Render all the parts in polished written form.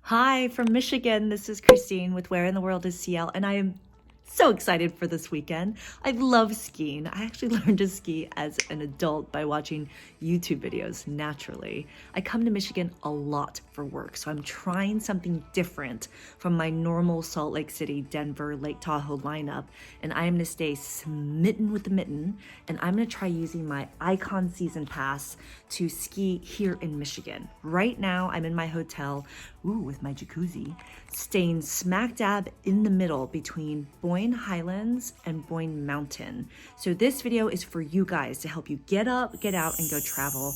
Hi from Michigan. This is Christine with Where in the World is CL, and I am so excited for this weekend. I love skiing. I actually learned to ski as an adult by watching YouTube videos naturally. I come to Michigan a lot for work, so I'm trying something different from my normal Salt Lake City, Denver, Lake Tahoe lineup, and I am gonna stay smitten with the mitten, and I'm gonna try using my Icon Season Pass to ski here in Michigan. Right now, I'm in my hotel, with my jacuzzi, staying smack dab in the middle between Boyne Highlands and Boyne Mountain. So this video is for you guys to help you get up, get out, and go travel.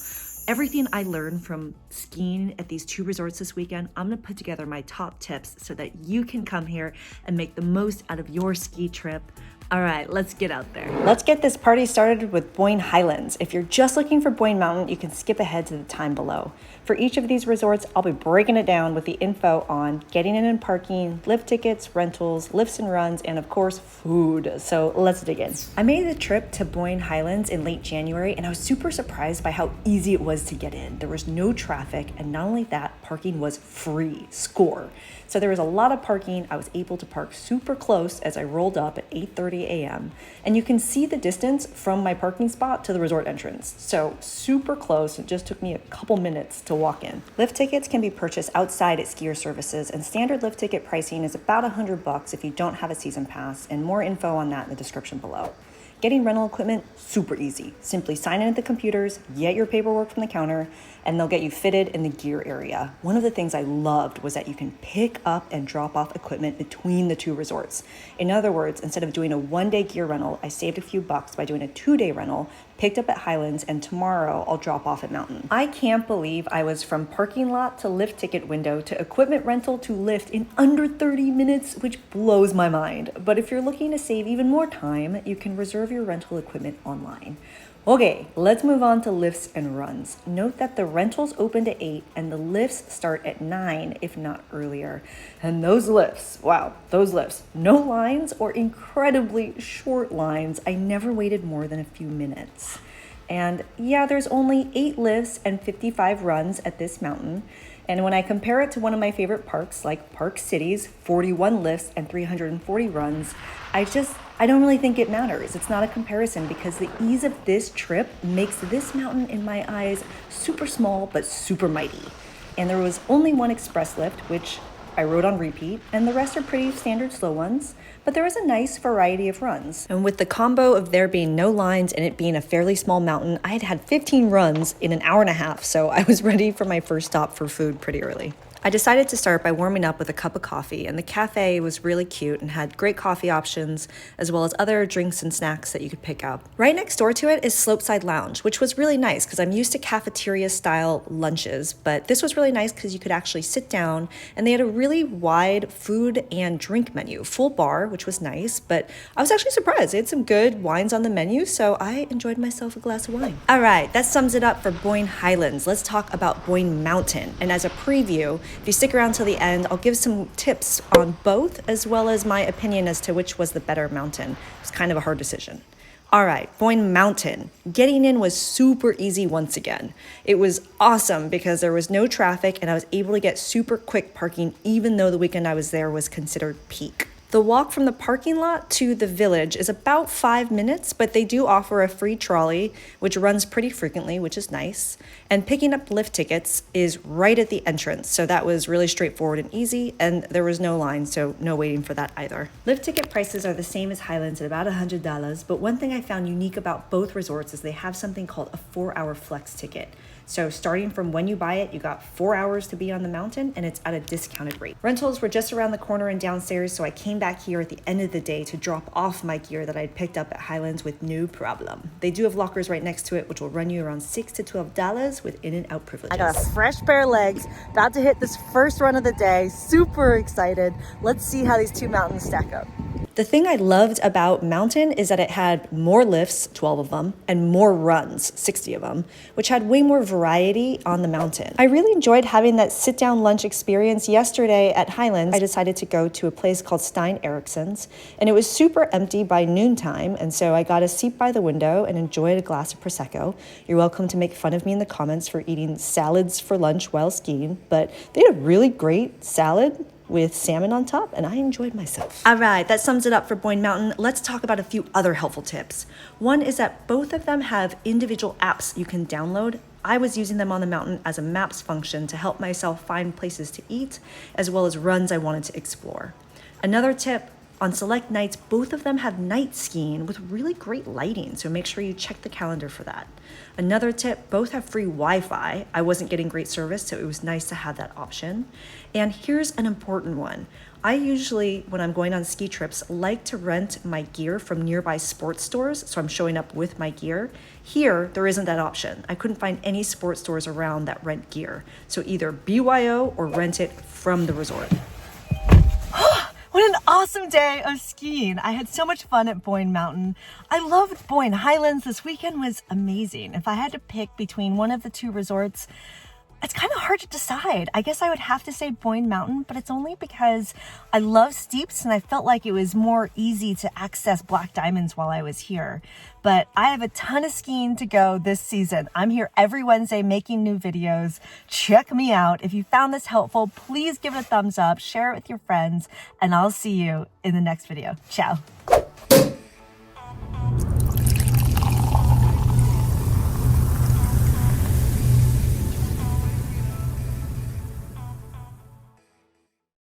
Everything I learned from skiing at these two resorts this weekend, I'm gonna put together my top tips so that you can come here and make the most out of your ski trip. All right, let's get out there. Let's get this party started with Boyne Highlands. If you're just looking for Boyne Mountain, you can skip ahead to the time below. For each of these resorts, I'll be breaking it down with the info on getting in and parking, lift tickets, rentals, lifts and runs, and of course, food. So let's dig in. I made the trip to Boyne Highlands in late January, and I was super surprised by how easy it was to get in. There was no traffic, and not only that, parking was free, score. So there was a lot of parking. I was able to park super close as I rolled up at 8:30 a.m. And you can see the distance from my parking spot to the resort entrance. So super close. It just took me a couple minutes to walk in. Lift tickets can be purchased outside at skier services, and standard lift ticket pricing is about $100 if you don't have a season pass, and more info on that in the description below. Getting rental equipment, super easy. Simply sign in at the computers, get your paperwork from the counter, and they'll get you fitted in the gear area. One of the things I loved was that you can pick up and drop off equipment between the two resorts. In other words, instead of doing a one-day gear rental, I saved a few bucks by doing a 2-day rental, picked up at Highlands, and tomorrow I'll drop off at Mountain. I can't believe I was from parking lot to lift ticket window to equipment rental to lift in under 30 minutes, which blows my mind. But if you're looking to save even more time, you can reserve your rental equipment online. Okay, let's move on to lifts and runs. Note that the rentals open to 8 and the lifts start at 9, if not earlier. And those lifts, wow, those lifts, no lines or incredibly short lines. I never waited more than a few minutes. And yeah, there's only 8 lifts and 55 runs at this mountain. And when I compare it to one of my favorite parks, like Park City's 41 lifts and 340 runs, I don't really think it matters. It's not a comparison because the ease of this trip makes this mountain, in my eyes, super small but super mighty. And there was only one express lift, which I rode on repeat, and the rest are pretty standard slow ones, but there is a nice variety of runs. And with the combo of there being no lines and it being a fairly small mountain, I had 15 runs in an hour and a half, so I was ready for my first stop for food pretty early. I decided to start by warming up with a cup of coffee, and the cafe was really cute and had great coffee options as well as other drinks and snacks that you could pick up. Right next door to it is Slopeside Lounge, which was really nice because I'm used to cafeteria style lunches, but this was really nice because you could actually sit down, and they had a really wide food and drink menu, full bar, which was nice, but I was actually surprised. They had some good wines on the menu, so I enjoyed myself a glass of wine. All right, that sums it up for Boyne Highlands. Let's talk about Boyne Mountain, and as a preview, if you stick around till the end, I'll give some tips on both as well as my opinion as to which was the better mountain. It's kind of a hard decision. All right, Boyne Mountain. Getting in was super easy once again. It was awesome because there was no traffic and I was able to get super quick parking even though the weekend I was there was considered peak. The walk from the parking lot to the village is about 5 minutes, but they do offer a free trolley, which runs pretty frequently, which is nice. And picking up lift tickets is right at the entrance, so that was really straightforward and easy, and there was no line, so no waiting for that either. Lift ticket prices are the same as Highlands at about $100, but one thing I found unique about both resorts is they have something called a 4-hour flex ticket. So starting from when you buy it, you got 4 hours to be on the mountain, and it's at a discounted rate. Rentals were just around the corner and downstairs, so I came back here at the end of the day to drop off my gear that I'd picked up at Highlands with no problem. They do have lockers right next to it, which will run you around $6 to $12 with in and out privileges. I got a fresh pair of legs, about to hit this first run of the day, super excited. Let's see how these two mountains stack up. The thing I loved about Mountain is that it had more lifts, 12 of them, and more runs, 60 of them, which had way more variety on the mountain. I really enjoyed having that sit-down lunch experience yesterday at Highlands. I decided to go to a place called Stein, Eriksen's, and it was super empty by noontime, and so I got a seat by the window and enjoyed a glass of Prosecco. You're welcome to make fun of me in the comments for eating salads for lunch while skiing, but they had a really great salad with salmon on top, and I enjoyed myself. All right, that sums it up for Boyne Mountain. Let's talk about a few other helpful tips. One is that both of them have individual apps you can download. I was using them on the mountain as a maps function to help myself find places to eat, as well as runs I wanted to explore. Another tip, on select nights, both of them have night skiing with really great lighting, so make sure you check the calendar for that. Another tip, both have free Wi-Fi. I wasn't getting great service, so it was nice to have that option. And here's an important one. I usually, when I'm going on ski trips, like to rent my gear from nearby sports stores, so I'm showing up with my gear. Here, there isn't that option. I couldn't find any sports stores around that rent gear, so either BYO or rent it from the resort. What an awesome day of skiing. I had so much fun at Boyne Mountain. I loved Boyne Highlands. This weekend was amazing. If I had to pick between one of the two resorts, it's kind of hard to decide. I guess I would have to say Boyne Mountain, but it's only because I love steeps and I felt like it was more easy to access black diamonds while I was here. But I have a ton of skiing to go this season. I'm here every Wednesday making new videos. Check me out. If you found this helpful, please give it a thumbs up, share it with your friends, and I'll see you in the next video. Ciao.